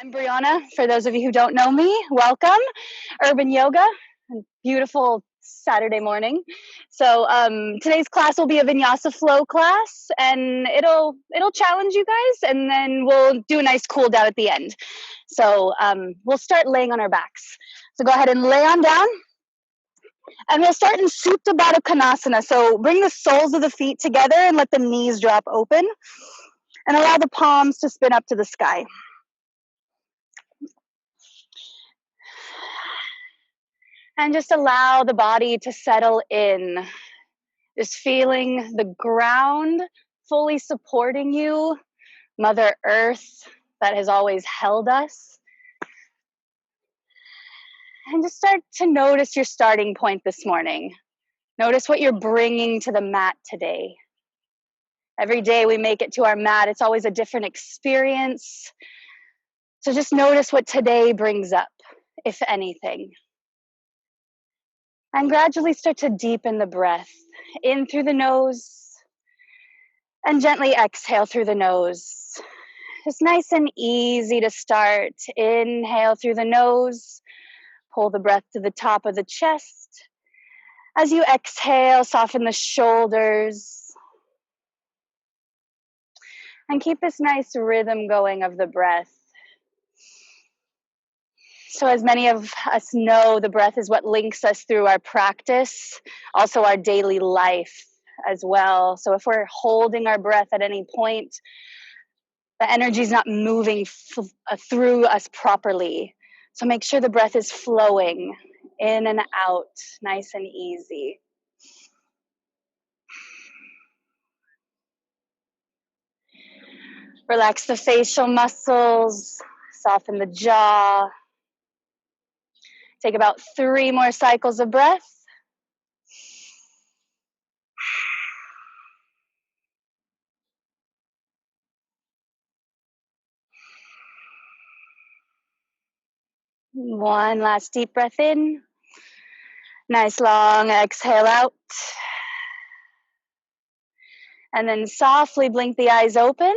I'm Brianna. For those of you who don't know me, welcome. Urban Yoga, beautiful Saturday morning. So today's class will be a Vinyasa Flow class, and it'll challenge you guys, and then we'll do a nice cool down at the end. So we'll start laying on our backs. So go ahead and lay on down, and we'll start in Supta Baddha Konasana. So bring the soles of the feet together and let the knees drop open, and allow the palms to spin up to the sky. And just allow the body to settle in. Just feeling the ground fully supporting you, Mother Earth that has always held us. And just start to notice your starting point this morning. Notice what you're bringing to the mat today. Every day we make it to our mat, it's always a different experience. So just notice what today brings up, if anything. And gradually start to deepen the breath in through the nose and gently exhale through the nose. Just nice and easy to start. Inhale through the nose, pull the breath to the top of the chest. As you exhale, soften the shoulders. And keep this nice rhythm going of the breath. So as many of us know, the breath is what links us through our practice, also our daily life as well. So if we're holding our breath at any point, the energy is not moving through us properly. So make sure the breath is flowing in and out, nice and easy. Relax the facial muscles, soften the jaw. Take about 3 more cycles of breath. One last deep breath in. Nice long exhale out. And then softly blink the eyes open.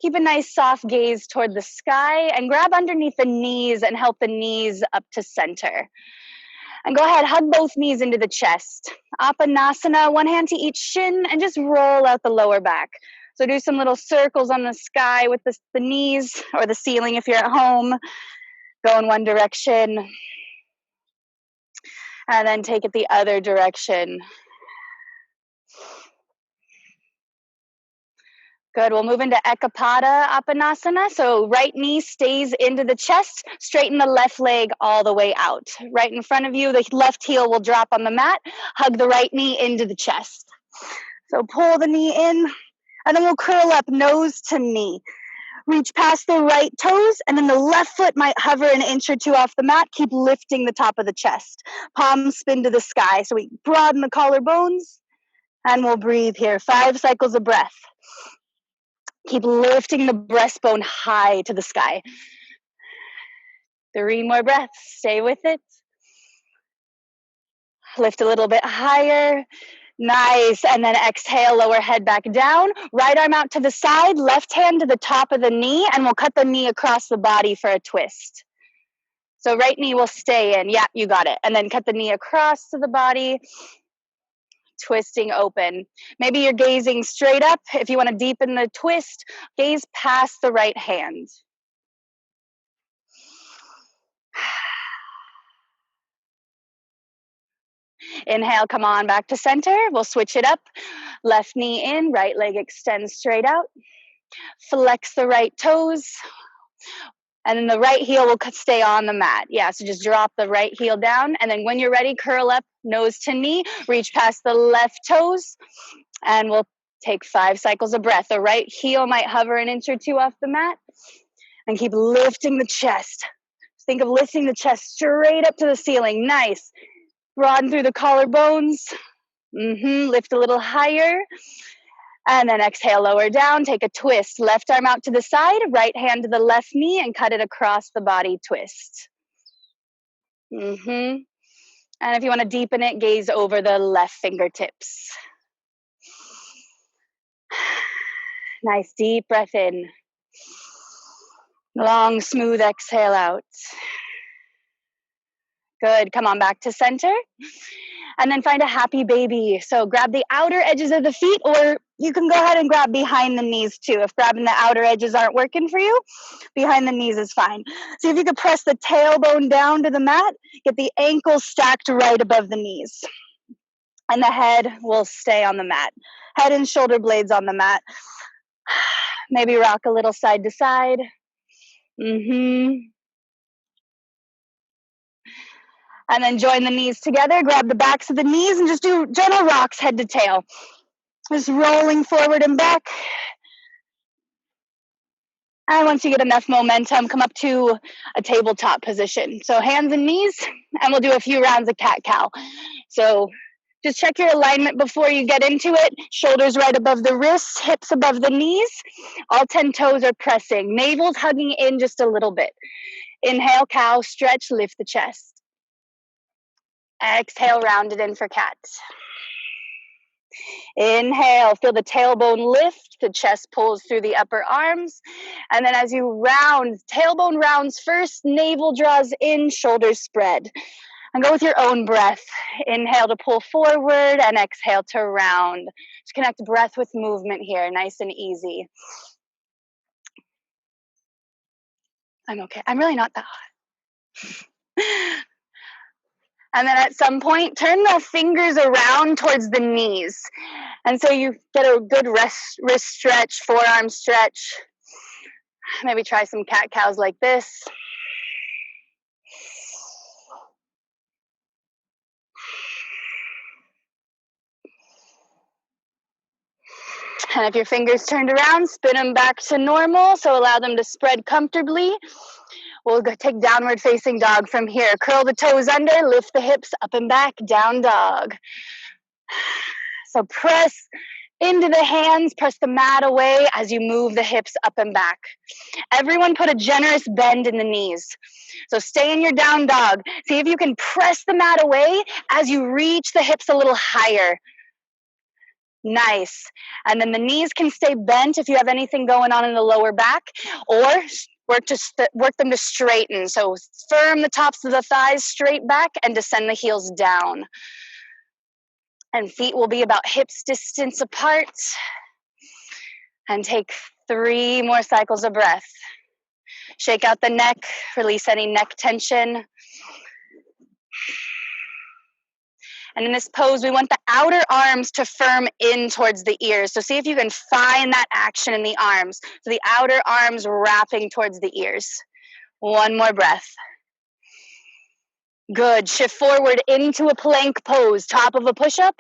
Keep a nice soft gaze toward the sky and grab underneath the knees and help the knees up to center. And go ahead, hug both knees into the chest. Apanasana, one hand to each shin, and just roll out the lower back. So do some little circles on the sky with the knees, or the ceiling if you're at home. Go in one direction. And then take it the other direction. Good, we'll move into Ekapada Apanasana. So right knee stays into the chest, straighten the left leg all the way out. Right in front of you, the left heel will drop on the mat, hug the right knee into the chest. So pull the knee in, and then we'll curl up nose to knee. Reach past the right toes, and then the left foot might hover an inch or two off the mat. Keep lifting the top of the chest. Palms spin to the sky. So we broaden the collarbones, and we'll breathe here. 5 cycles of breath. Keep lifting the breastbone high to the sky. 3 more breaths. Stay with it. Lift a little bit higher. Nice. And then exhale, lower head back down. Right arm out to the side, left hand to the top of the knee, and we'll cut the knee across the body for a twist. So right knee will stay in. Yeah, you got it. And then cut the knee across to the body. Twisting open. Maybe you're gazing straight up. If you want to deepen the twist, gaze past the right hand. Inhale, come on back to center. We'll switch it up. Left knee in, right leg extends straight out. Flex the right toes. And then the right heel will stay on the mat. Yeah, so just drop the right heel down. And then when you're ready, curl up, nose to knee. Reach past the left toes. And we'll take 5 cycles of breath. The right heel might hover an inch or two off the mat. And keep lifting the chest. Think of lifting the chest straight up to the ceiling. Nice. Broaden through the collarbones. Lift a little higher. And then exhale, lower down. Take a twist. Left arm out to the side. Right hand to the left knee and cut it across the body. Twist. And if you want to deepen it, gaze over the left fingertips. Nice deep breath in. Long, smooth exhale out. Good. Come on back to center. And then find a happy baby. So grab the outer edges of the feet, or you can go ahead and grab behind the knees too. If grabbing the outer edges aren't working for you, behind the knees is fine. See if you could press the tailbone down to the mat, get the ankles stacked right above the knees. And the head will stay on the mat. Head and shoulder blades on the mat. Maybe rock a little side to side. And then join the knees together, grab the backs of the knees, and just do gentle rocks head to tail. Just rolling forward and back. And once you get enough momentum, come up to a tabletop position. So hands and knees, and we'll do a few rounds of cat-cow. So just check your alignment before you get into it. Shoulders right above the wrists, hips above the knees. All 10 toes are pressing. Navel's hugging in just a little bit. Inhale, cow, stretch, lift the chest. Exhale, round it in for cat. Inhale, feel the tailbone lift, the chest pulls through the upper arms. And then as you round, tailbone rounds first, navel draws in, shoulders spread. And go with your own breath. Inhale to pull forward and exhale to round. Just connect breath with movement here, nice and easy. I'm okay. I'm really not that hot. And then at some point, turn the fingers around towards the knees. And so you get a good wrist stretch, forearm stretch. Maybe try some cat-cows like this. And if your fingers turned around, spin them back to normal. So allow them to spread comfortably. We'll go take downward facing dog from here. Curl the toes under, lift the hips up and back, down dog. So press into the hands, press the mat away as you move the hips up and back. Everyone put a generous bend in the knees. So stay in your down dog. See if you can press the mat away as you reach the hips a little higher. Nice. And then the knees can stay bent if you have anything going on in the lower back, or work them to straighten. So firm the tops of the thighs straight back and descend the heels down. And feet will be about hips distance apart. And take 3 more cycles of breath. Shake out the neck, release any neck tension. And in this pose, we want the outer arms to firm in towards the ears. So see if you can find that action in the arms. So the outer arms wrapping towards the ears. 1 more breath. Good. Shift forward into a plank pose, top of a push-up,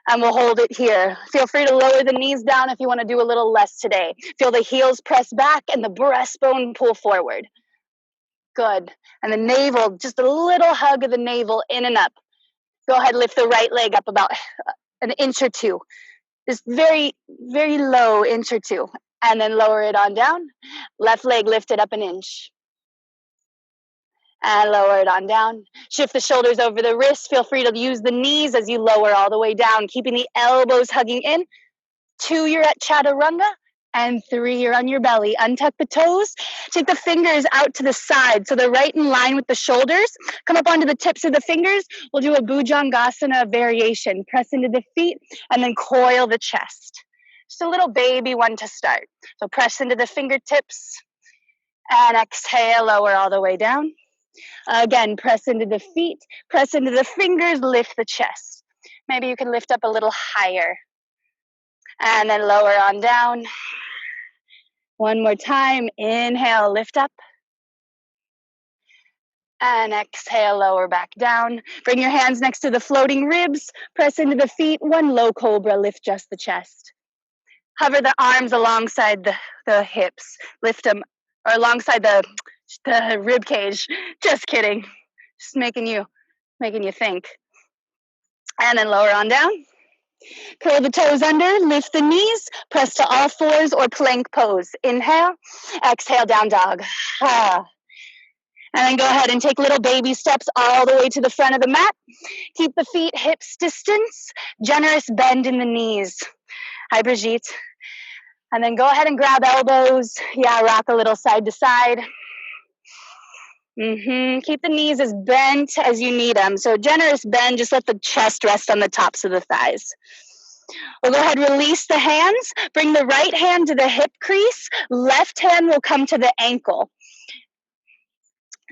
and we'll hold it here. Feel free to lower the knees down if you want to do a little less today. Feel the heels press back and the breastbone pull forward. Good. And the navel, just a little hug of the navel in and up. Go ahead, lift the right leg up about an inch or 2. Just very, very low, inch or 2. And then lower it on down. Left leg lifted up an inch. And lower it on down. Shift the shoulders over the wrists. Feel free to use the knees as you lower all the way down, keeping the elbows hugging in. 2, you're at chaturanga. And 3, you're on your belly. Untuck the toes. Take the fingers out to the side. So they're right in line with the shoulders. Come up onto the tips of the fingers. We'll do a Bhujangasana variation. Press into the feet and then coil the chest. Just a little baby one to start. So press into the fingertips and exhale, lower all the way down. Again, press into the feet, press into the fingers, lift the chest. Maybe you can lift up a little higher. And then lower on down. 1 more time. Inhale, lift up. And exhale, lower back down. Bring your hands next to the floating ribs. Press into the feet. 1 low cobra, lift just the chest. Hover the arms alongside the hips. Lift them, or alongside the rib cage. Just kidding. Just making you think. And then lower on down. Curl the toes under, lift the knees, press to all 4s or plank pose. Inhale, exhale, down dog. And then go ahead and take little baby steps all the way to the front of the mat. Keep the feet hips distance, generous bend in the knees. Hi, Brigitte. And then go ahead and grab elbows. Yeah, rock a little side to side. Keep the knees as bent as you need them. So generous bend, just let the chest rest on the tops of the thighs. We'll go ahead, release the hands. Bring the right hand to the hip crease. Left hand will come to the ankle.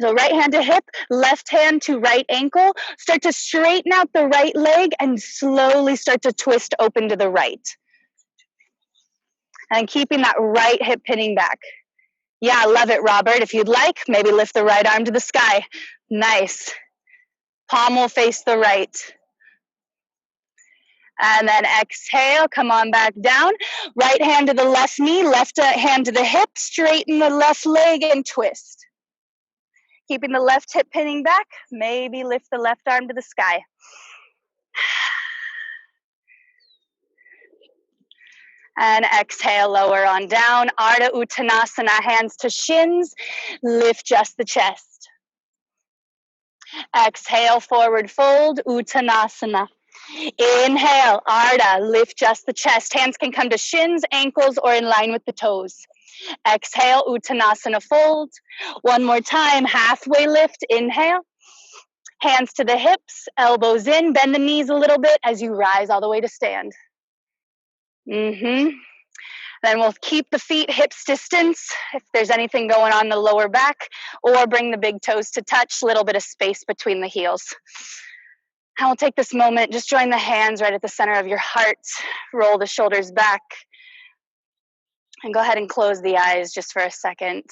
So right hand to hip, left hand to right ankle. Start to straighten out the right leg and slowly start to twist open to the right. And keeping that right hip pinning back. Yeah, I love it, Robert. If you'd like, maybe lift the right arm to the sky. Nice. Palm will face the right. And then exhale, come on back down. Right hand to the left knee, left hand to the hip. Straighten the left leg and twist. Keeping the left hip pinning back. Maybe lift the left arm to the sky. And exhale, lower on down. Ardha Uttanasana, hands to shins. Lift just the chest. Exhale, forward fold, Uttanasana. Inhale, Ardha, lift just the chest. Hands can come to shins, ankles, or in line with the toes. Exhale, Uttanasana, fold. One more time, halfway lift, inhale. Hands to the hips, elbows in, bend the knees a little bit as you rise all the way to stand. Then we'll keep the feet hips distance if there's anything going on in the lower back, or bring the big toes to touch, a little bit of space between the heels. And we'll take this moment, just join the hands right at the center of your heart, roll the shoulders back, and go ahead and close the eyes just for a second.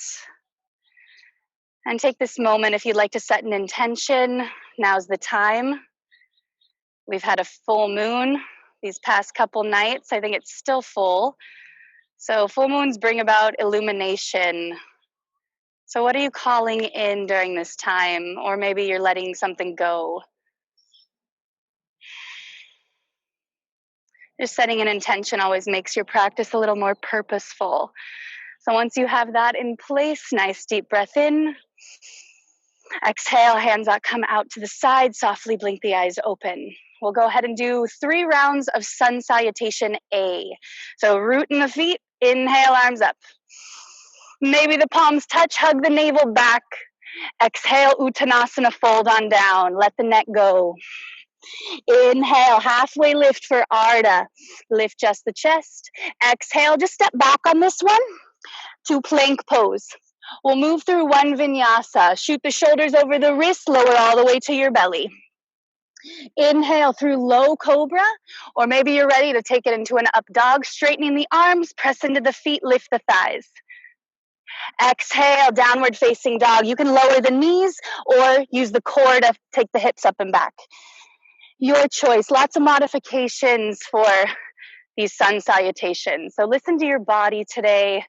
And take this moment, if you'd like to set an intention, now's the time. We've had a full moon these past couple nights. I think it's still full. So full moons bring about illumination. So what are you calling in during this time? Or maybe you're letting something go. Just setting an intention always makes your practice a little more purposeful. So once you have that in place, nice deep breath in. Exhale, hands out, come out to the side, softly blink the eyes open. We'll go ahead and do 3 rounds of sun salutation A. So root in the feet, inhale, arms up. Maybe the palms touch, hug the navel back. Exhale, Uttanasana, fold on down, let the neck go. Inhale, halfway lift for Ardha. Lift just the chest. Exhale, just step back on this one to plank pose. We'll move through one vinyasa. Shoot the shoulders over the wrists, lower all the way to your belly. Inhale through low cobra, or maybe you're ready to take it into an up dog, straightening the arms, press into the feet, lift the thighs. Exhale, downward facing dog. You can lower the knees or use the core to take the hips up and back. Your choice. Lots of modifications for these sun salutations. So listen to your body today.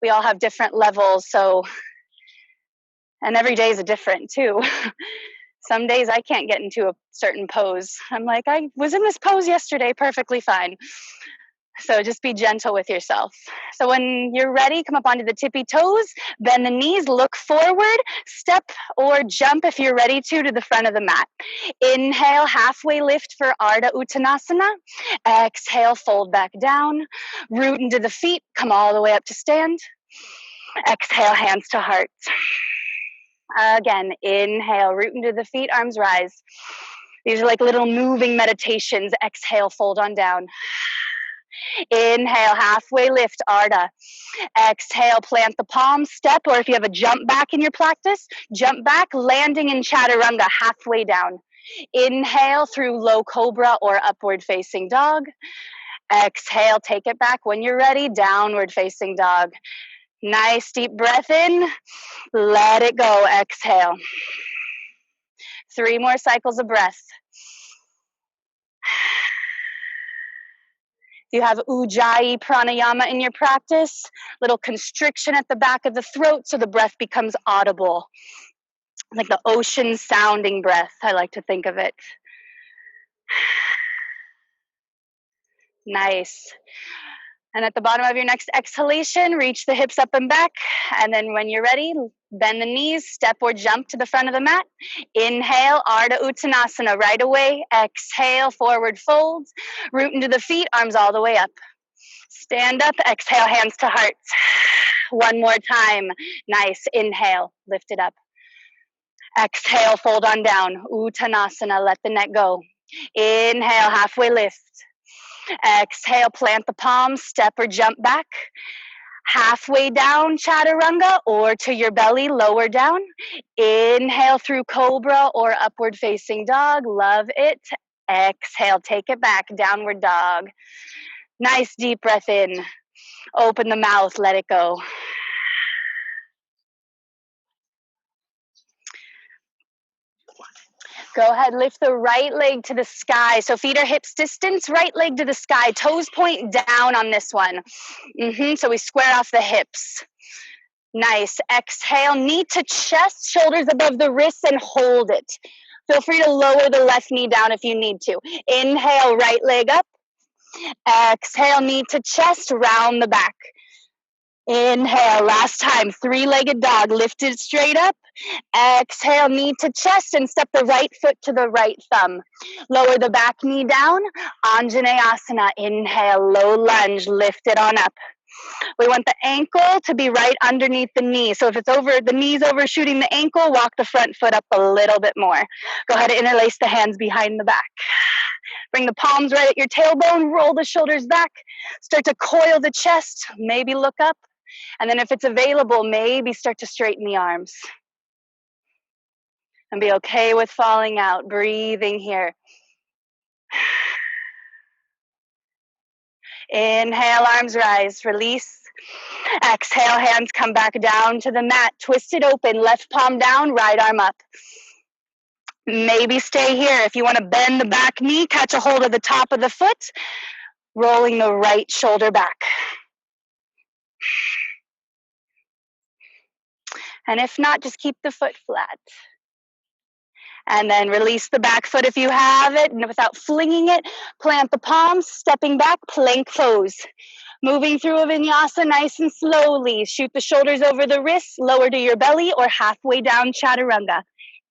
We all have different levels, and every day is different too. Some days I can't get into a certain pose. I'm like, I was in this pose yesterday, perfectly fine. So just be gentle with yourself. So when you're ready, come up onto the tippy toes, bend the knees, look forward, step or jump if you're ready to the front of the mat. Inhale, halfway lift for Ardha Uttanasana. Exhale, fold back down, root into the feet, come all the way up to stand. Exhale, hands to heart. Again, inhale, root into the feet, arms rise. These are like little moving meditations. Exhale, fold on down. Inhale, halfway lift, Ardha. Exhale, plant the palms, step, or if you have a jump back in your practice, jump back, landing in chaturanga, halfway down. Inhale through low cobra or upward facing dog. Exhale, take it back. When you're ready, downward facing dog. Nice deep breath in. Let it go. Exhale. 3 more cycles of breath. If you have Ujjayi pranayama in your practice, little constriction at the back of the throat so the breath becomes audible. Like the ocean sounding breath, I like to think of it. Nice. And at the bottom of your next exhalation, reach the hips up and back. And then when you're ready, bend the knees, step or jump to the front of the mat. Inhale, Ardha Uttanasana right away. Exhale, forward folds. Root into the feet, arms all the way up. Stand up, exhale, hands to heart. One more time. Nice. Inhale, lift it up. Exhale, fold on down. Uttanasana, let the neck go. Inhale, halfway lift. Exhale, plant the palms, step or jump back. Halfway down, chaturanga, or to your belly, lower down. Inhale through cobra or upward facing dog. Love it. Exhale, take it back, downward dog. Nice deep breath in. Open the mouth, let it go. Go ahead, lift the right leg to the sky. So feet are hips distance, right leg to the sky. Toes point down on this one. So we square off the hips. Nice. Exhale, knee to chest, shoulders above the wrists, and hold it. Feel free to lower the left knee down if you need to. Inhale, right leg up. Exhale, knee to chest, round the back. Inhale, last time, three-legged dog, lift it straight up. Exhale, knee to chest, and step the right foot to the right thumb. Lower the back knee down. Anjaneyasana, inhale, low lunge, lift it on up. We want the ankle to be right underneath the knee. So if it's over, the knee's overshooting the ankle, walk the front foot up a little bit more. Go ahead and interlace the hands behind the back. Bring the palms right at your tailbone, roll the shoulders back. Start to coil the chest, maybe look up. And then if it's available, maybe start to straighten the arms. And be okay with falling out, breathing here. Inhale, arms rise, release. Exhale, hands come back down to the mat. Twist it open, left palm down, right arm up. Maybe stay here. If you want to bend the back knee, catch a hold of the top of the foot, rolling the right shoulder back. And if not, just keep the foot flat. And then release the back foot if you have it, and without flinging it, plant the palms, stepping back, plank pose. Moving through a vinyasa nice and slowly. Shoot the shoulders over the wrists, lower to your belly, or halfway down chaturanga.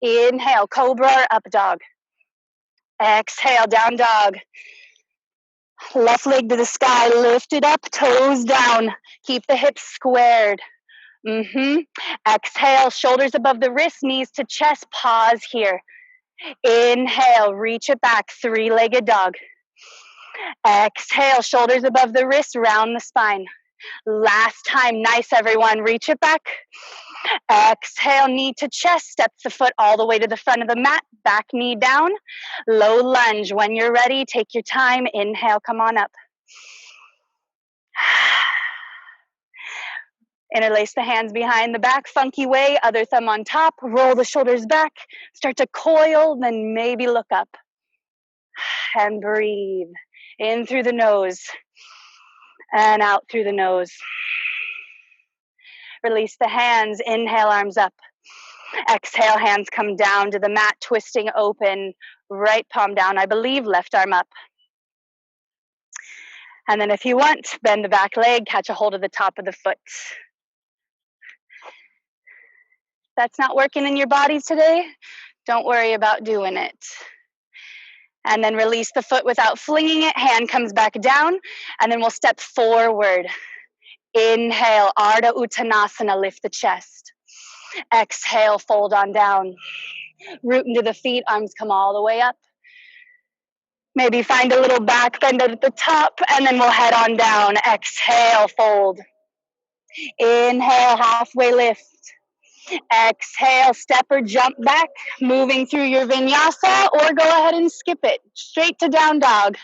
Inhale, cobra or up dog. Exhale, down dog. Left leg to the sky, lift it up, toes down. Keep the hips squared. Exhale, shoulders above the wrist, knees to chest, pause here. Inhale, reach it back, three-legged dog. Exhale, shoulders above the wrist, round the spine. Last time, nice everyone, reach it back. Exhale, knee to chest, step the foot all the way to the front of the mat, back knee down, low lunge. When you're ready, take your time, inhale, come on up. Interlace the hands behind the back, funky way, other thumb on top, roll the shoulders back, start to coil, then maybe look up. And breathe. In through the nose and out through the nose. Release the hands, inhale, arms up. Exhale, hands come down to the mat, twisting open, right palm down, I believe, left arm up. And then if you want, bend the back leg, catch a hold of the top of the foot. If that's not working in your body today, don't worry about doing it. And then release the foot without flinging it, hand comes back down, and then we'll step forward. Inhale, Ardha Uttanasana, lift the chest. Exhale, fold on down. Root into the feet, arms come all the way up. Maybe find a little back bend at the top, and then we'll head on down. Exhale, fold. Inhale, halfway lift. Exhale, step or jump back, moving through your vinyasa, or go ahead and skip it, straight to down dog.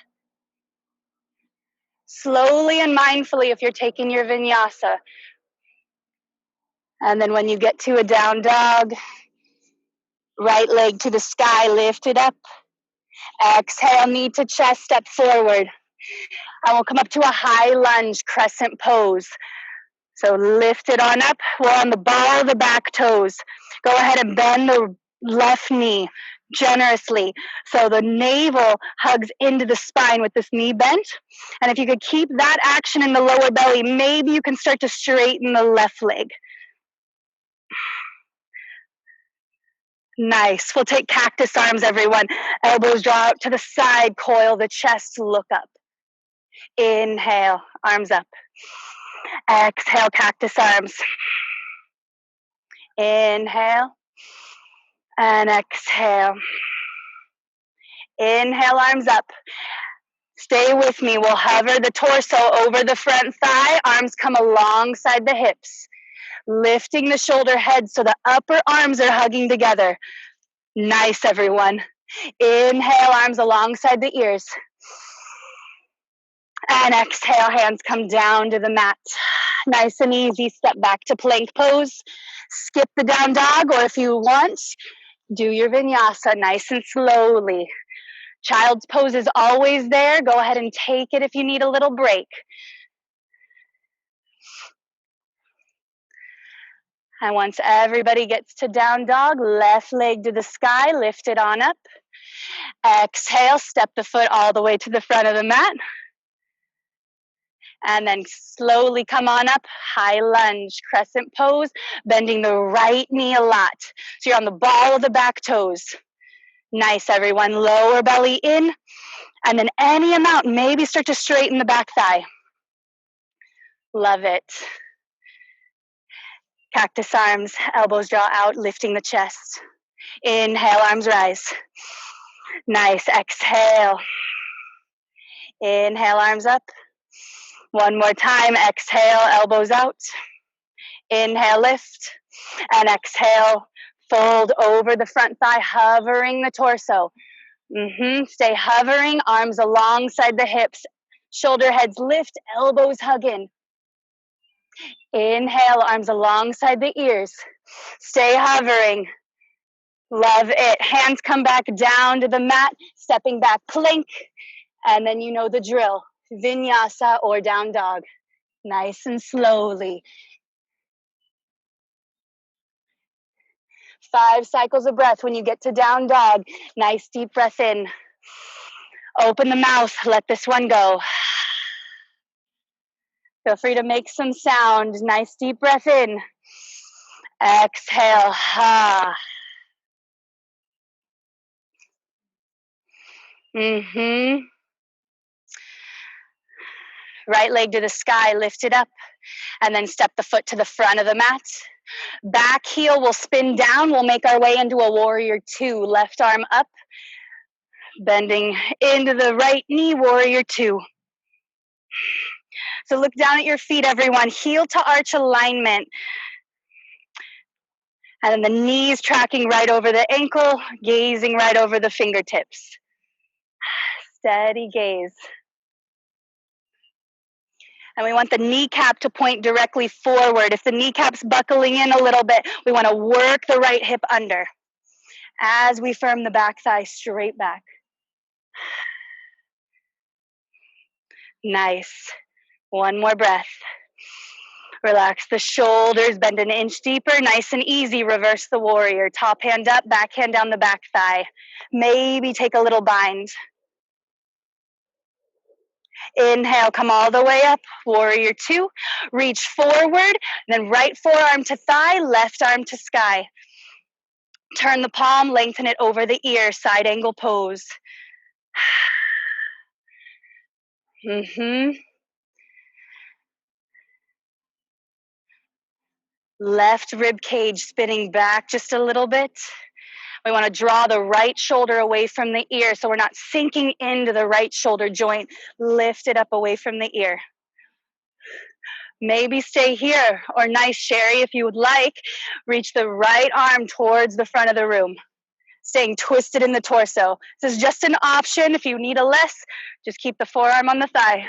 Slowly and mindfully if you're taking your vinyasa. And then when you get to a down dog, right leg to the sky, lift it up. Exhale, knee to chest, step forward. And we'll come up to a high lunge, crescent pose. So lift it on up. We're on the ball of the back toes. Go ahead and bend the left knee generously. So the navel hugs into the spine with this knee bent. And if you could keep that action in the lower belly, maybe you can start to straighten the left leg. Nice. We'll take cactus arms, everyone. Elbows draw out to the side, coil the chest, look up. Inhale, arms up. Exhale, cactus arms. Inhale and exhale. Inhale, arms up. Stay with me. We'll hover the torso over the front thigh. Arms come alongside the hips. Lifting the shoulder head so the upper arms are hugging together. Nice, everyone. Inhale, arms alongside the ears. And exhale, hands come down to the mat. Nice and easy. Step back to plank pose. Skip the down dog, or if you want, do your vinyasa nice and slowly. Child's pose is always there. Go ahead and take it if you need a little break. And once everybody gets to down dog, left leg to the sky, lift it on up. Exhale, step the foot all the way to the front of the mat. And then slowly come on up, high lunge, crescent pose, bending the right knee a lot. So you're on the ball of the back toes. Nice, everyone. Lower belly in, and then any amount, maybe start to straighten the back thigh. Love it. Cactus arms, elbows draw out, lifting the chest. Inhale, arms rise. Nice, exhale. Inhale, arms up. One more time, exhale, elbows out. Inhale, lift, and exhale, fold over the front thigh, hovering the torso. Stay hovering, arms alongside the hips. Shoulder heads lift, elbows hug in. Inhale, arms alongside the ears. Stay hovering. Love it. Hands come back down to the mat, stepping back plank, and then you know the drill. Vinyasa or down dog. Nice and slowly. 5 cycles of breath when you get to down dog. Nice deep breath in. Open the mouth. Let this one go. Feel free to make some sound. Nice deep breath in. Exhale. Right leg to the sky, lift it up, and then step the foot to the front of the mat. Back heel will spin down. We'll make our way into a warrior 2. Left arm up, bending into the right knee, warrior 2. So look down at your feet, everyone. Heel to arch alignment. And then the knees tracking right over the ankle, gazing right over the fingertips. Steady gaze. And we want the kneecap to point directly forward. If the kneecap's buckling in a little bit, we want to work the right hip under as we firm the back thigh straight back. Nice. One more breath. Relax the shoulders, bend an inch deeper, nice and easy. Reverse the warrior. Top hand up, back hand down the back thigh. Maybe take a little bind. Inhale, come all the way up, warrior 2. Reach forward, then right forearm to thigh, left arm to sky. Turn the palm, lengthen it over the ear, side angle pose. Left rib cage spinning back just a little bit. We want to draw the right shoulder away from the ear so we're not sinking into the right shoulder joint. Lift it up away from the ear. Maybe stay here, or nice, Sherry, if you would like. Reach the right arm towards the front of the room, staying twisted in the torso. This is just an option. If you need a less, just keep the forearm on the thigh.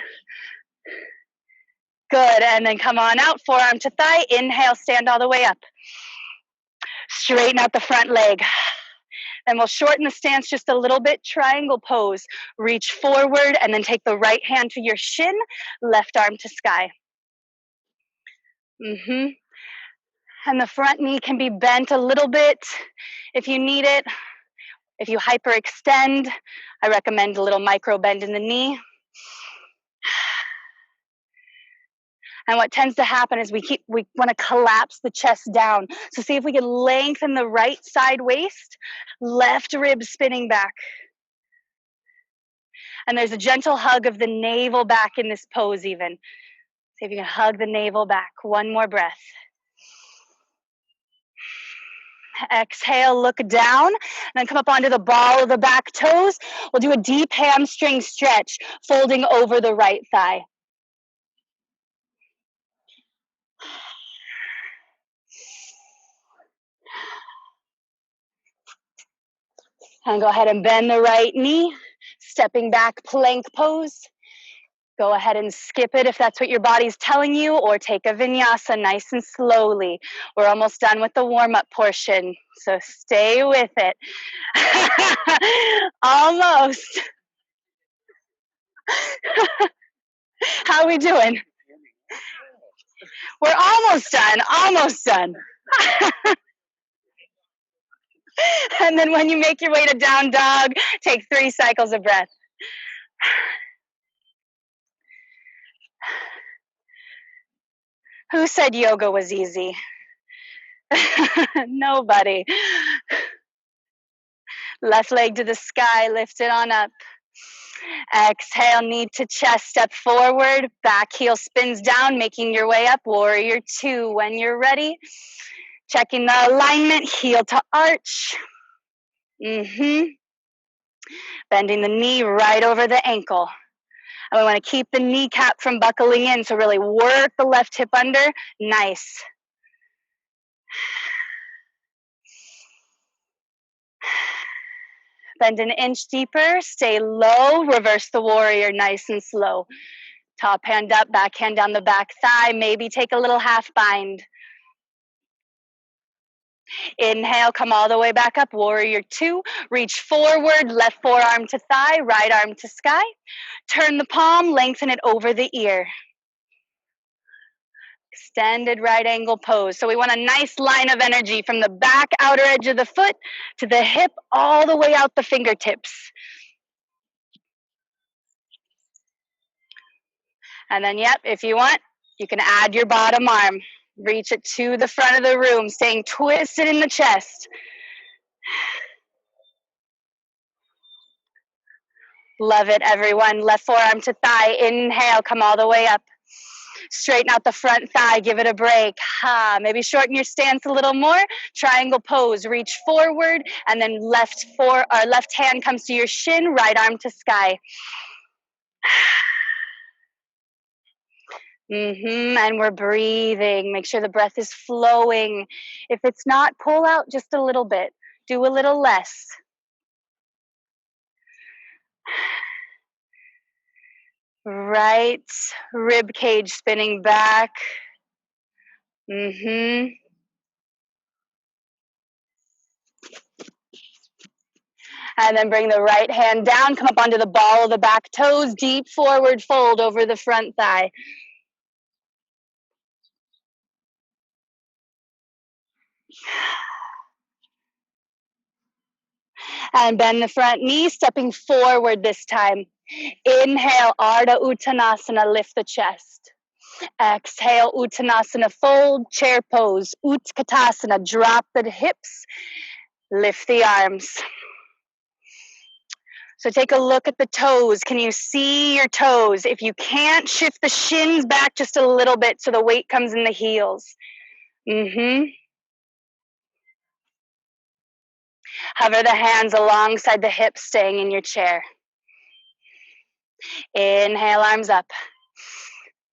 Good, and then come on out, forearm to thigh. Inhale, stand all the way up. Straighten out the front leg. Then we'll shorten the stance just a little bit, triangle pose. Reach forward and then take the right hand to your shin, left arm to sky. And the front knee can be bent a little bit if you need it. If you hyperextend, I recommend a little micro bend in the knee. And what tends to happen is we want to collapse the chest down. So see if we can lengthen the right side waist, left rib spinning back. And there's a gentle hug of the navel back in this pose even. See if you can hug the navel back. One more breath. Exhale, look down, and then come up onto the ball of the back toes. We'll do a deep hamstring stretch, folding over the right thigh. And go ahead and bend the right knee, stepping back, plank pose. Go ahead and skip it if that's what your body's telling you, or take a vinyasa nice and slowly. We're almost done with the warm-up portion, so stay with it. Almost. How are we doing? We're almost done, almost done. And then when you make your way to down dog, take 3 cycles of breath. Who said yoga was easy? Nobody. Left leg to the sky, lift it on up. Exhale, knee to chest, step forward, back heel spins down, making your way up, warrior 2. When you're ready, checking the alignment, heel to arch. Bending the knee right over the ankle. And we want to keep the kneecap from buckling in, so really work the left hip under. Nice. Bend an inch deeper, stay low, reverse the warrior nice and slow. Top hand up, back hand down the back thigh, maybe take a little half bind. Inhale, come all the way back up, warrior 2. Reach forward, left forearm to thigh, right arm to sky. Turn the palm, lengthen it over the ear. Extended right angle pose. So we want a nice line of energy from the back outer edge of the foot to the hip, all the way out the fingertips. And then, yep, if you want, you can add your bottom arm. Reach it to the front of the room, staying twisted in the chest. Love it, everyone. Left forearm to thigh. Inhale, come all the way up. Straighten out the front thigh, give it a break. Maybe shorten your stance a little more. Triangle pose, reach forward, and then left hand comes to your shin, right arm to sky. And we're breathing. Make sure the breath is flowing. If it's not, pull out just a little bit. Do a little less. Right rib cage spinning back. And then bring the right hand down, come up onto the ball of the back toes, deep forward fold over the front thigh. And bend the front knee, stepping forward this time. Inhale, Ardha Uttanasana, lift the chest. Exhale, Uttanasana, fold, chair pose. Utkatasana, drop the hips, lift the arms. So take a look at the toes. Can you see your toes? If you can't, shift the shins back just a little bit so the weight comes in the heels. Hover the hands alongside the hips, staying in your chair. Inhale, arms up.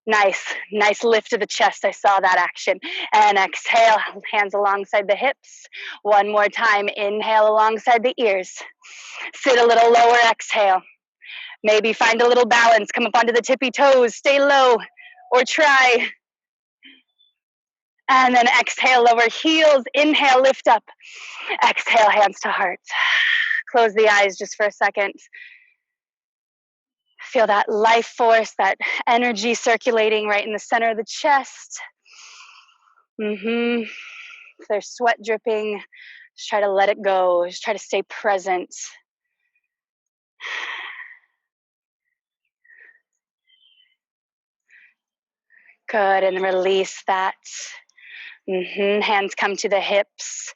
Nice lift of the chest. I saw that action. And exhale, hands alongside the hips. One more time. Inhale alongside the ears. Sit a little lower, exhale. Maybe find a little balance. Come up onto the tippy toes. Stay low or try. And then exhale, lower heels. Inhale, lift up. Exhale, hands to heart. Close the eyes just for a second. Feel that life force, that energy circulating right in the center of the chest. If there's sweat dripping, just try to let it go. Just try to stay present. Good, and release that. Hands come to the hips.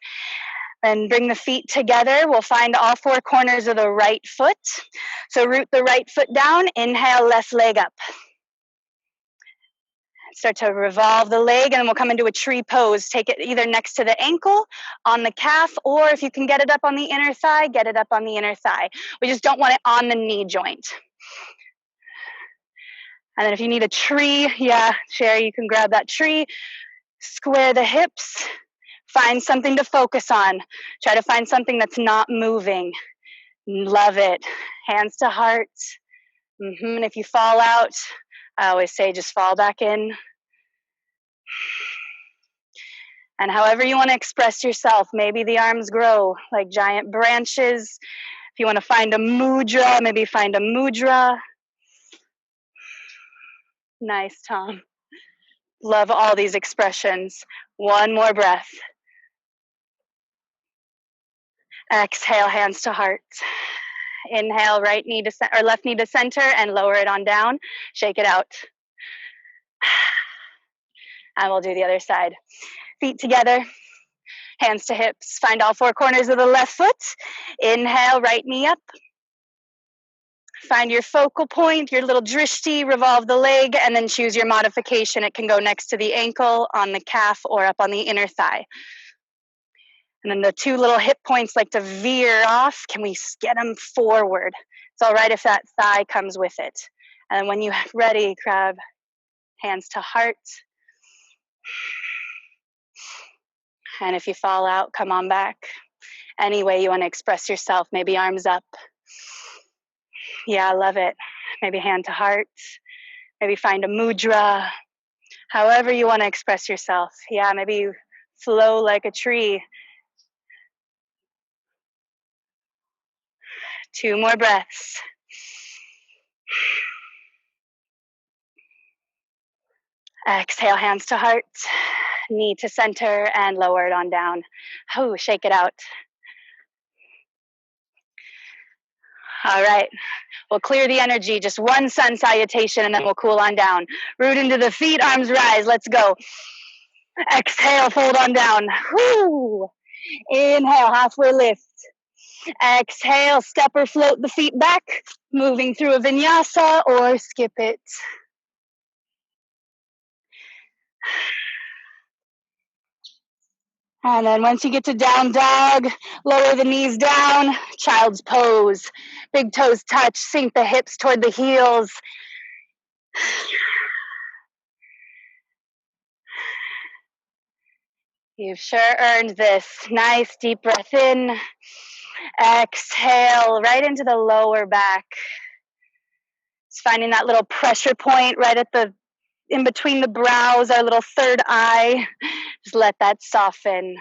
Then bring the feet together. We'll find all four corners of the right foot. So root the right foot down. Inhale, left leg up. Start to revolve the leg, and then we'll come into a tree pose. Take it either next to the ankle, on the calf, or if you can get it up on the inner thigh, get it up on the inner thigh. We just don't want it on the knee joint. And then if you need a tree, yeah, Sherry, you can grab that tree. Square the hips. Find something to focus on. Try to find something that's not moving. Love it. Hands to heart. And if you fall out, I always say just fall back in. And however you want to express yourself, maybe the arms grow like giant branches. If you want to find a mudra, maybe find a mudra. Nice, Tom. Love all these expressions. One more breath. Exhale, hands to heart. Inhale, right knee to or left knee to center and lower it on down. Shake it out. And we'll do the other side. Feet together, hands to hips. Find all four corners of the left foot. Inhale, right knee up. Find your focal point, your little drishti, revolve the leg, and then choose your modification. It can go next to the ankle, on the calf, or up on the inner thigh. And then the two little hip points like to veer off. Can we get them forward? It's all right if that thigh comes with it. And when you're ready, grab hands to heart. And if you fall out, come on back. Any way you want to express yourself, maybe arms up. Yeah, I love it. Maybe hand to heart. Maybe find a mudra. However you want to express yourself. Yeah, maybe you flow like a tree. 2 more breaths. Exhale, hands to heart. Knee to center and lower it on down. Oh, shake it out. All right. We'll clear the energy. Just one sun salutation and then we'll cool on down. Root into the feet, arms rise. Let's go. Exhale, fold on down. Whoo. Inhale, halfway lift. Exhale, step or float the feet back, moving through a vinyasa or skip it. And then once you get to down dog, lower the knees down, child's pose. Big toes touch, sink the hips toward the heels. You've sure earned this. Nice deep breath in. Exhale right into the lower back. Just finding that little pressure point right at the in between the brows, our little third eye. Just let that soften.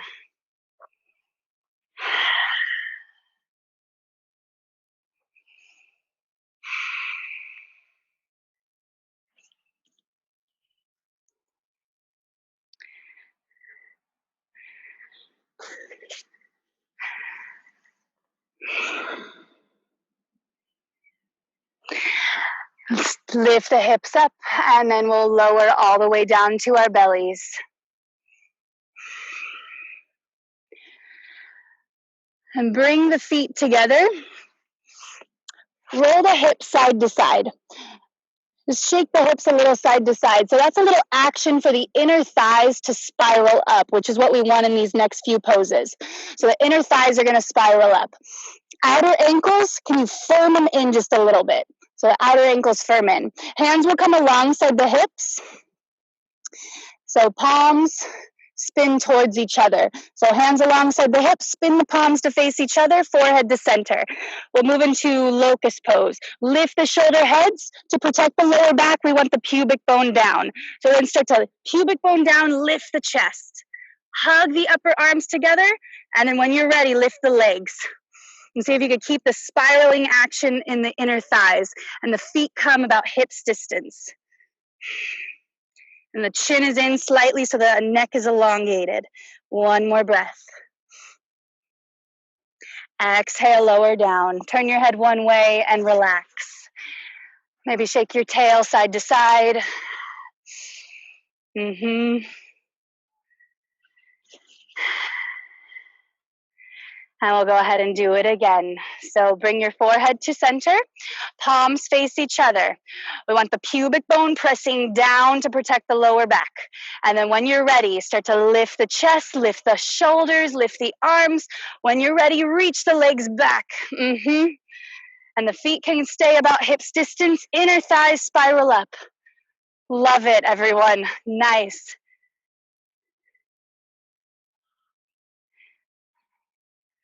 Lift the hips up and then we'll lower all the way down to our bellies. And bring the feet together. Roll the hips side to side. Just shake the hips a little side to side. So that's a little action for the inner thighs to spiral up, which is what we want in these next few poses. So the inner thighs are going to spiral up. Outer ankles, can you firm them in just a little bit? So the outer ankles firm in. Hands will come alongside the hips. So palms spin towards each other. So hands alongside the hips, spin the palms to face each other, forehead to center. We'll move into locust pose. Lift the shoulder heads. To protect the lower back, we want the pubic bone down. So then start to pubic bone down, lift the chest. Hug the upper arms together, and then when you're ready, lift the legs. And see if you could keep the spiraling action in the inner thighs, and the feet come about hips distance. And the chin is in slightly so the neck is elongated. One more breath. Exhale, lower down. Turn your head one way and relax. Maybe shake your tail side to side. And we'll go ahead and do it again. So bring your forehead to center, palms face each other. We want the pubic bone pressing down to protect the lower back. And then when you're ready, start to lift the chest, lift the shoulders, lift the arms. When you're ready, reach the legs back. And the feet can stay about hips distance, inner thighs spiral up. Love it, everyone. Nice.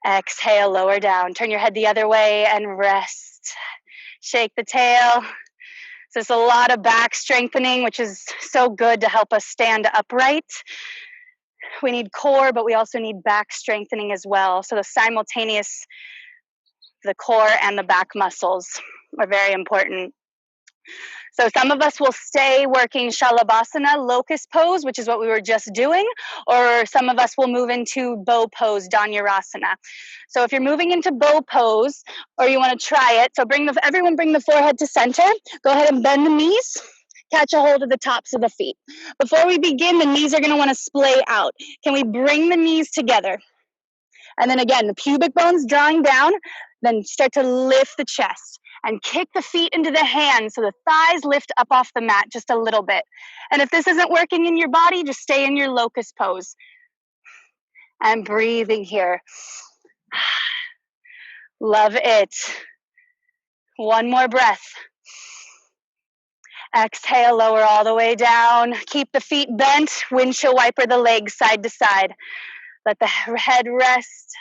Exhale, lower down. Turn your head the other way and rest. Shake the tail. So there's a lot of back strengthening, which is so good to help us stand upright. We need core, but we also need back strengthening as well. So the core and the back muscles are very important. So some of us will stay working Shalabhasana, locust pose, which is what we were just doing, or some of us will move into bow pose, Dhanurasana. So if you're moving into bow pose, or you want to try it, so everyone bring the forehead to center. Go ahead and bend the knees. Catch a hold of the tops of the feet. Before we begin, the knees are going to want to splay out. Can we bring the knees together? And then again, the pubic bones drawing down, then start to lift the chest. And kick the feet into the hands so the thighs lift up off the mat just a little bit. And if this isn't working in your body, just stay in your locust pose. And breathing here. Love it. One more breath. Exhale, lower all the way down. Keep the feet bent. Windshield wiper the legs side to side. Let the head rest.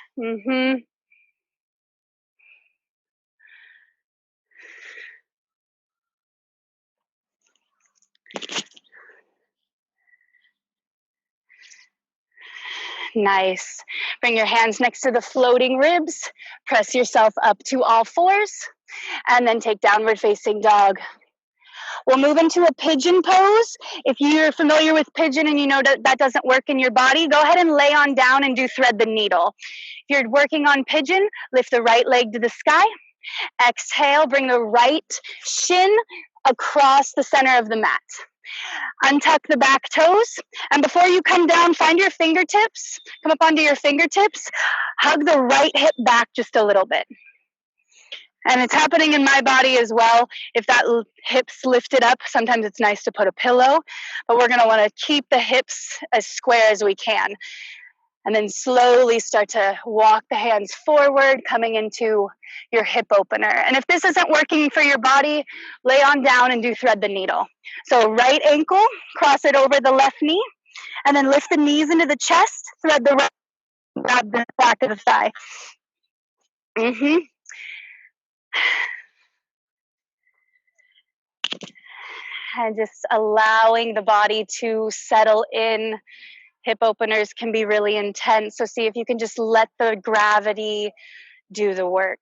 Nice. Bring your hands next to the floating ribs. Press yourself up to all fours. And then take downward facing dog. We'll move into a pigeon pose. If you're familiar with pigeon and you know that doesn't work in your body, go ahead and lay on down and do thread the needle. If you're working on pigeon, lift the right leg to the sky. Exhale, bring the right shin across the center of the mat. Untuck the back toes. And before you come down, find your fingertips. Come up onto your fingertips. Hug the right hip back just a little bit. And it's happening in my body as well. If that hip's lifted up, sometimes it's nice to put a pillow, but we're gonna wanna keep the hips as square as we can. And then slowly start to walk the hands forward, coming into your hip opener. And if this isn't working for your body, lay on down and do thread the needle. So right ankle, cross it over the left knee, and then lift the knees into the chest, thread the right, grab the back of the thigh. And just allowing the body to settle in. Hip openers can be really intense, so see if you can just let the gravity do the work.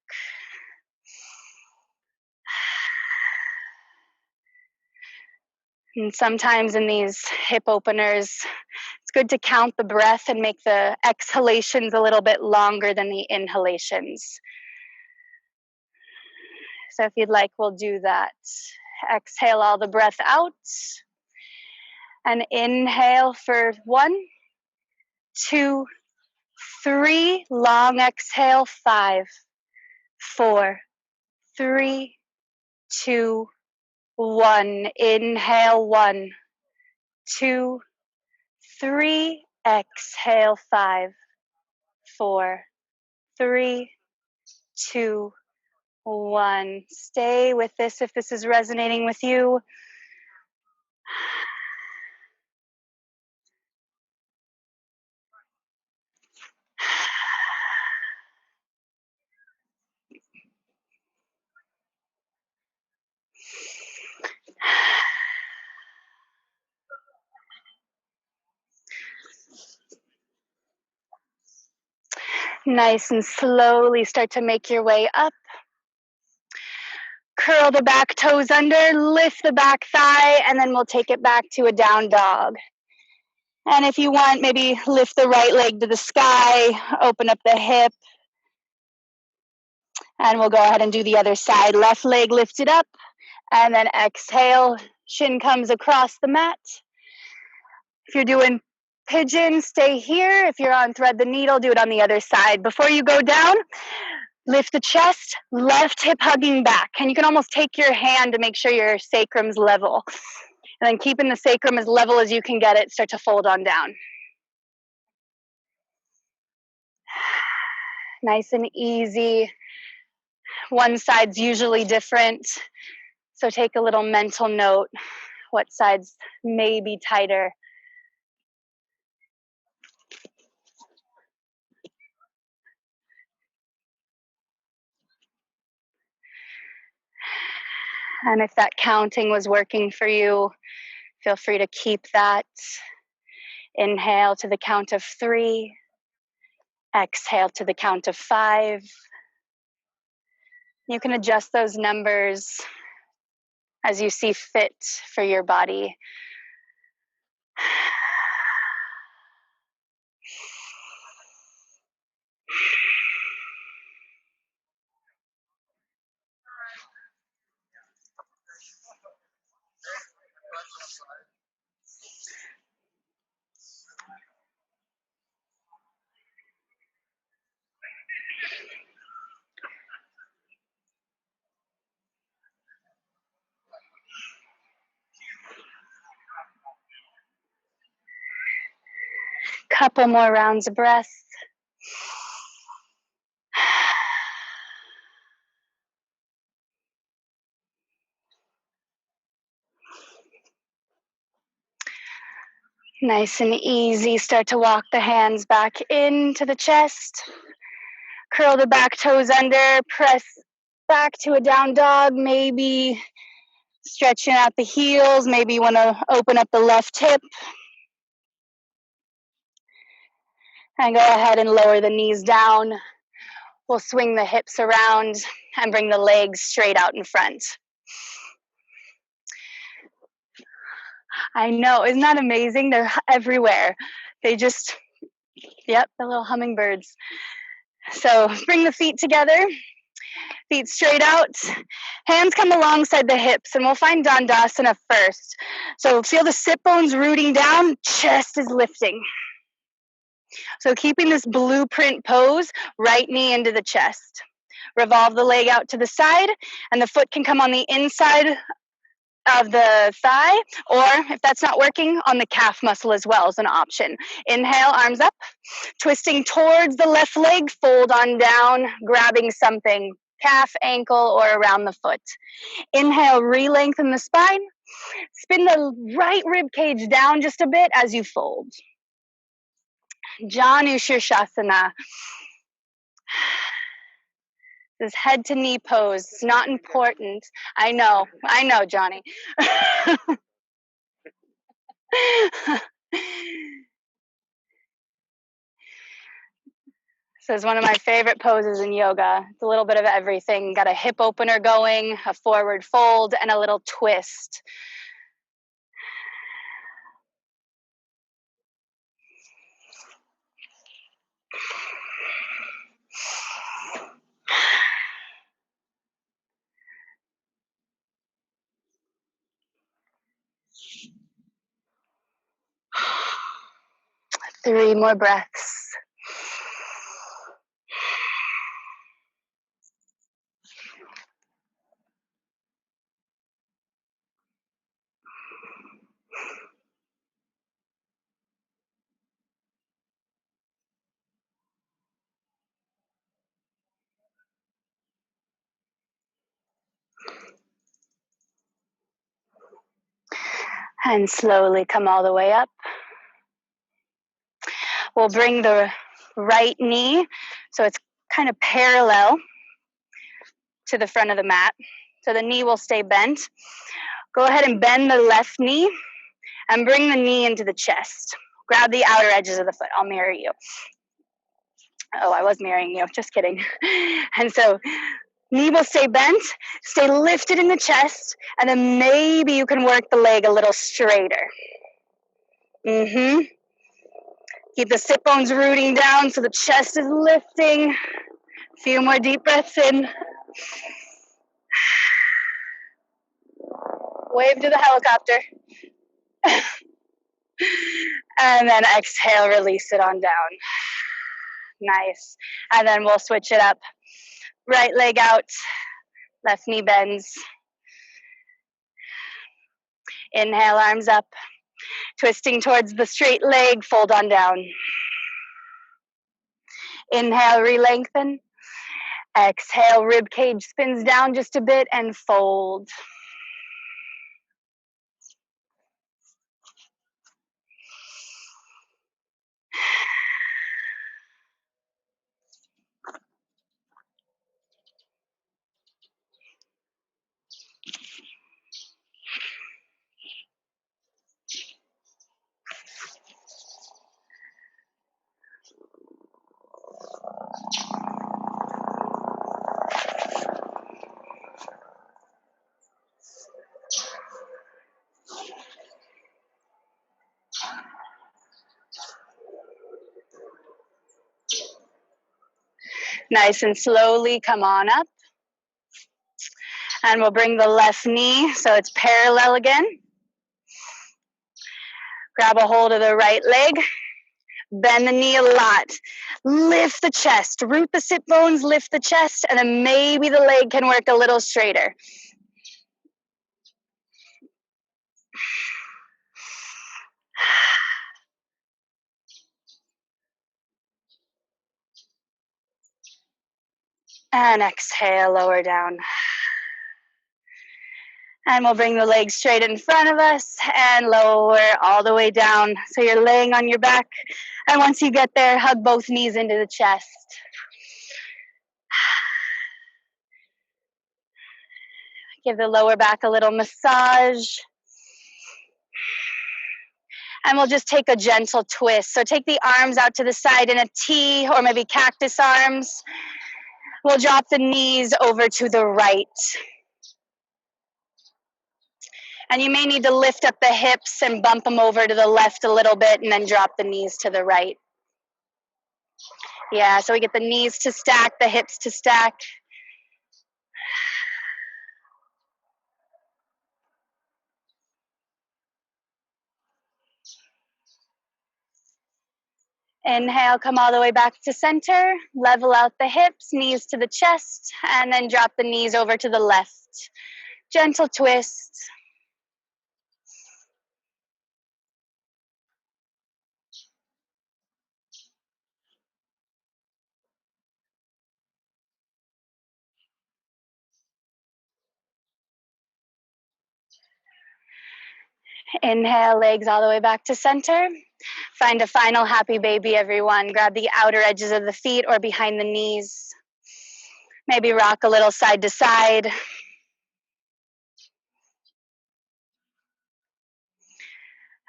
And sometimes in these hip openers, it's good to count the breath and make the exhalations a little bit longer than the inhalations. So if you'd like, we'll do that. Exhale all the breath out. And inhale for 1, 2, 3. Long exhale, 5, 4, 3, 2, 1. Inhale, 1, 2, 3. Exhale, 5, 4, 3, 2, 1. Stay with this if this is resonating with you. Nice and slowly start to make your way up. Curl the back toes under, lift the back thigh, and then we'll take it back to a down dog. And if you want, maybe lift the right leg to the sky, open up the hip. And we'll go ahead and do the other side. Left leg lifted up, and then exhale, shin comes across the mat. If you're doing pigeon, stay here. If you're on thread the needle, do it on the other side. Before you go down, lift the chest, left hip hugging back. And you can almost take your hand to make sure your sacrum's level. And then keeping the sacrum as level as you can get it, start to fold on down. Nice and easy. One side's usually different. So take a little mental note. What sides may be tighter. And if that counting was working for you, feel free to keep that. Inhale to the count of 3. Exhale to the count of 5. You can adjust those numbers as you see fit for your body. Couple more rounds of breath. Nice and easy. Start to walk the hands back into the chest. Curl the back toes under. Press back to a down dog. Maybe stretching out the heels. Maybe you want to open up the left hip. And go ahead and lower the knees down. We'll swing the hips around and bring the legs straight out in front. I know, isn't that amazing? They're everywhere. They just, yep, the little hummingbirds. So bring the feet together, feet straight out, hands come alongside the hips, and we'll find Dandasana first. So feel the sit bones rooting down, chest is lifting. So keeping this blueprint pose, right knee into the chest. Revolve the leg out to the side, and the foot can come on the inside of the thigh, or if that's not working, on the calf muscle as well as an option. Inhale, arms up, twisting towards the left leg, fold on down, grabbing something, calf, ankle, or around the foot. Inhale, re-lengthen the spine, spin the right rib cage down just a bit as you fold. Janu Shirshasana. This head to knee pose. It's not important. I know, Johnny. So it's one of my favorite poses in yoga. It's a little bit of everything. Got a hip opener going, a forward fold, and a little twist. Three more breaths. And slowly come all the way up. We'll bring the right knee, so it's kind of parallel to the front of the mat. So the knee will stay bent. Go ahead and bend the left knee and bring the knee into the chest. Grab the outer edges of the foot. I'll mirror you. Oh, I was mirroring you. Just kidding. And so knee will stay bent, stay lifted in the chest, and then maybe you can work the leg a little straighter. Keep the sit bones rooting down so the chest is lifting. A few more deep breaths in. Wave to the helicopter. And then exhale, release it on down. Nice. And then we'll switch it up. Right leg out, left knee bends. Inhale, arms up. Twisting towards the straight leg, fold on down. Inhale, re-lengthen. Exhale, rib cage spins down just a bit and fold. Nice and slowly come on up. And we'll bring the left knee so it's parallel again. Grab a hold of the right leg. Bend the knee a lot. Lift the chest. Root the sit bones, lift the chest, and then maybe the leg can work a little straighter. And exhale, lower down. And we'll bring the legs straight in front of us and lower all the way down. So you're laying on your back. And once you get there, hug both knees into the chest. Give the lower back a little massage. And we'll just take a gentle twist. So take the arms out to the side in a T or maybe cactus arms. We'll drop the knees over to the right. And you may need to lift up the hips and bump them over to the left a little bit and then drop the knees to the right. Yeah, so we get the knees to stack, the hips to stack. Inhale, come all the way back to center. Level out the hips, knees to the chest, and then drop the knees over to the left. Gentle twist. Inhale, legs all the way back to center. Find a final happy baby, everyone. Grab the outer edges of the feet or behind the knees. Maybe rock a little side to side.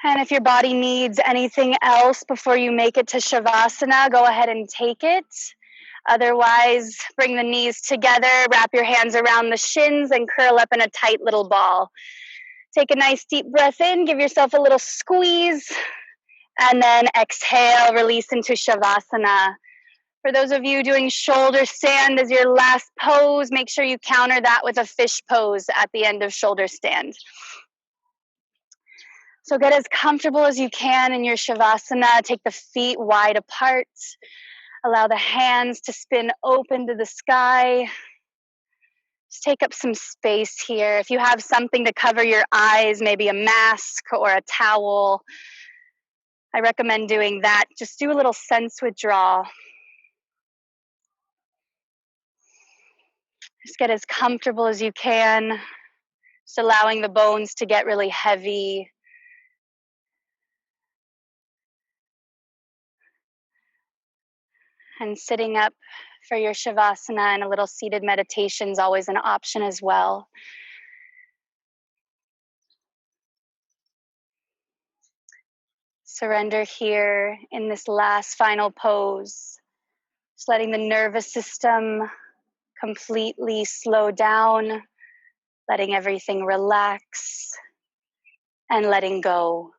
And if your body needs anything else before you make it to Shavasana, go ahead and take it. Otherwise, bring the knees together, wrap your hands around the shins, and curl up in a tight little ball. Take a nice deep breath in, give yourself a little squeeze, and then exhale, release into Shavasana. For those of you doing shoulder stand as your last pose, make sure you counter that with a fish pose at the end of shoulder stand. So get as comfortable as you can in your Shavasana. Take the feet wide apart. Allow the hands to spin open to the sky. Just take up some space here. If you have something to cover your eyes, maybe a mask or a towel, I recommend doing that. Just do a little sense withdrawal. Just get as comfortable as you can. Just allowing the bones to get really heavy. And sitting up for your Shavasana and a little seated meditation is always an option as well. Surrender here in this last final pose. Just letting the nervous system completely slow down, letting everything relax, and letting go.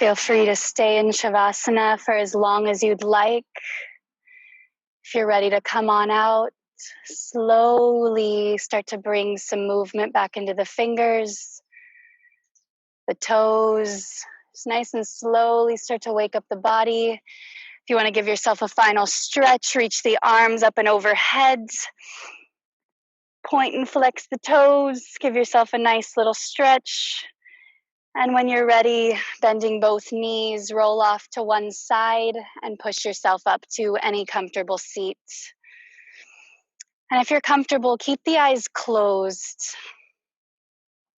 Feel free to stay in Shavasana for as long as you'd like. If you're ready to come on out, slowly start to bring some movement back into the fingers, the toes. Just nice and slowly start to wake up the body. If you want to give yourself a final stretch, reach the arms up and overhead. Point and flex the toes. Give yourself a nice little stretch. And when you're ready, bending both knees, roll off to one side and push yourself up to any comfortable seat. And if you're comfortable, keep the eyes closed.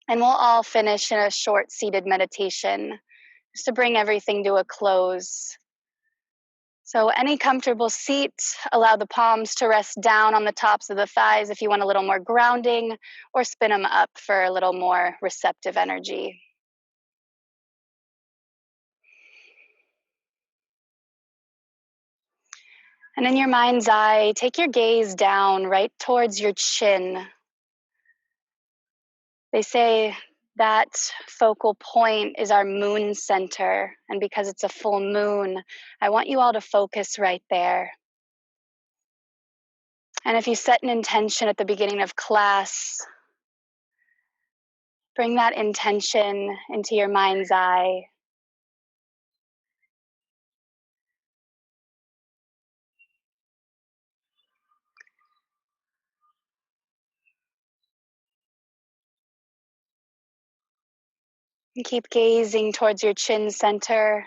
And we'll all finish in a short seated meditation just to bring everything to a close. So any comfortable seat, allow the palms to rest down on the tops of the thighs if you want a little more grounding, or spin them up for a little more receptive energy. And in your mind's eye, take your gaze down right towards your chin. They say that focal point is our moon center. And because it's a full moon, I want you all to focus right there. And if you set an intention at the beginning of class, bring that intention into your mind's eye. And keep gazing towards your chin center.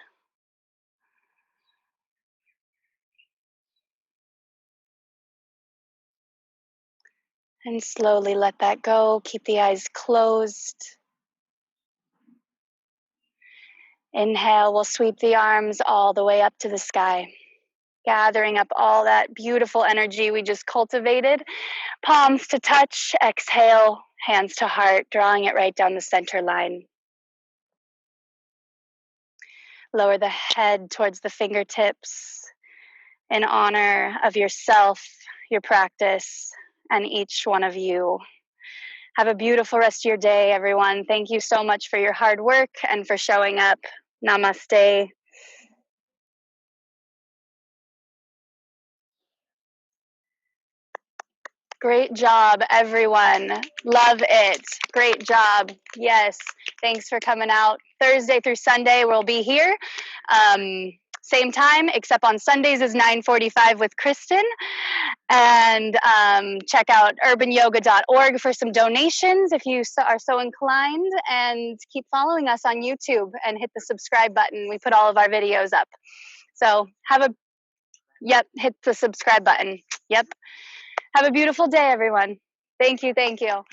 And slowly let that go. Keep the eyes closed. Inhale, we'll sweep the arms all the way up to the sky, gathering up all that beautiful energy we just cultivated. Palms to touch, exhale, hands to heart, drawing it right down the center line. Lower the head towards the fingertips in honor of yourself, your practice, and each one of you. Have a beautiful rest of your day, everyone. Thank you so much for your hard work and for showing up. Namaste. Great job, everyone. Love it. Great job. Yes. Thanks for coming out. Thursday through Sunday, we'll be here. Same time, except on Sundays is 9:45 with Kristen. And check out urbanyoga.org for some donations if you are so inclined. And keep following us on YouTube and hit the subscribe button. We put all of our videos up. So hit the subscribe button. Yep. Have a beautiful day, everyone. Thank you. Thank you.